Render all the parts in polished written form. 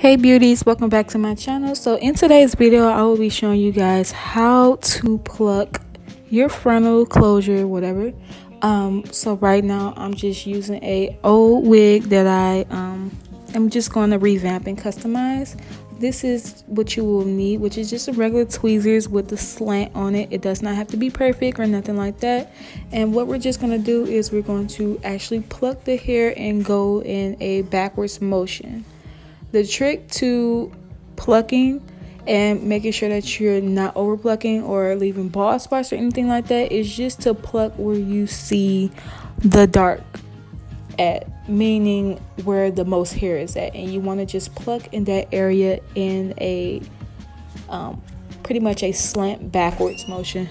Hey beauties, welcome back to my channel. So in today's video I will be showing you guys how to pluck your frontal closure, whatever. So right now I'm just using a old wig that I'm just going to revamp and customize. This is what you will need, which is just a regular tweezers with the slant on it. It does not have to be perfect or nothing like that. And what we're just going to do is we're going to actually pluck the hair and go in a backwards motion. The trick to plucking and making sure that you're not over plucking or leaving bald spots or anything like that is just to pluck where you see the dark at, meaning where the most hair is at, and you want to just pluck in that area in a pretty much a slant backwards motion.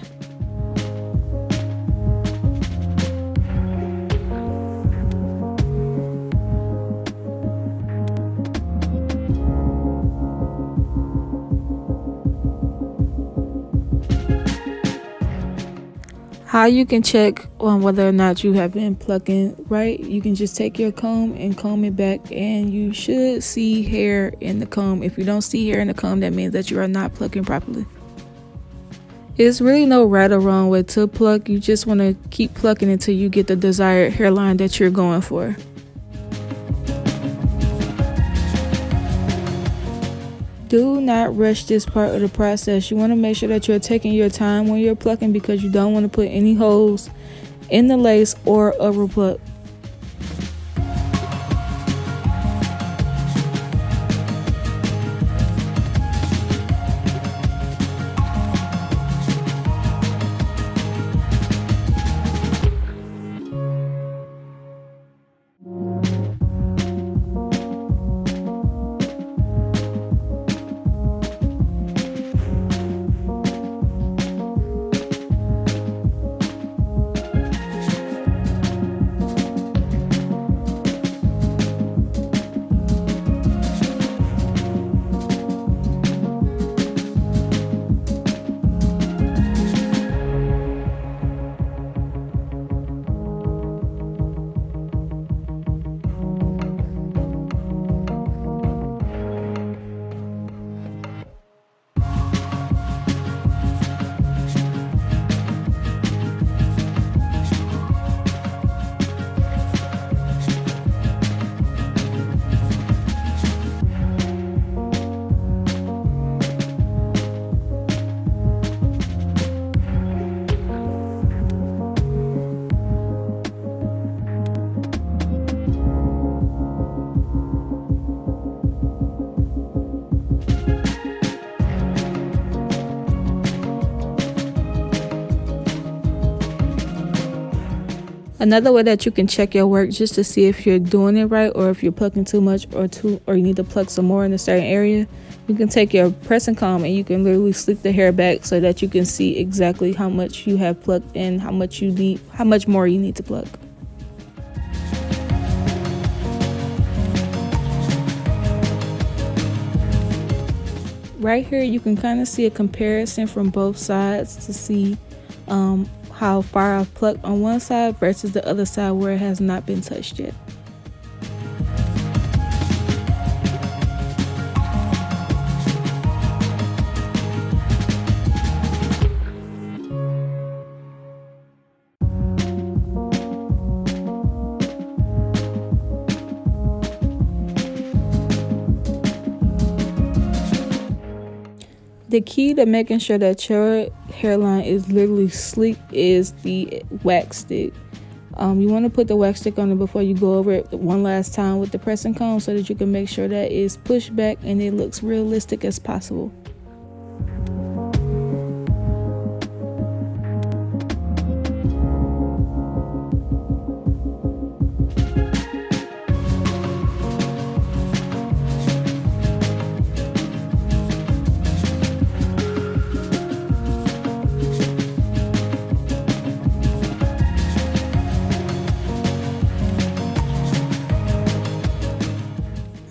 How you can check on whether or not you have been plucking right, you can just take your comb and comb it back, and you should see hair in the comb. If you don't see hair in the comb, that means that you are not plucking properly. There's really no right or wrong way to pluck. You just want to keep plucking until you get the desired hairline that you're going for. Do not rush this part of the process. You want to make sure that you're taking your time when you're plucking, because you don't want to put any holes in the lace or over pluck. Another way that you can check your work just to see if you're doing it right, or if you're plucking too much or you need to pluck some more in a certain area, you can take your pressing comb and you can literally slick the hair back so that you can see exactly how much you have plucked and how much more you need to pluck. Right here you can kind of see a comparison from both sides to see how far I've plucked on one side versus the other side where it has not been touched yet. The key to making sure that your hairline is literally sleek is the wax stick. You want to put the wax stick on it before you go over it one last time with the pressing comb so that you can make sure that it's pushed back and it looks realistic as possible.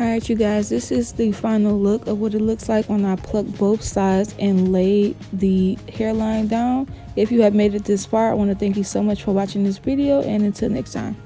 Alright you guys, this is the final look of what it looks like when I pluck both sides and lay the hairline down. If you have made it this far, I want to thank you so much for watching this video, and until next time.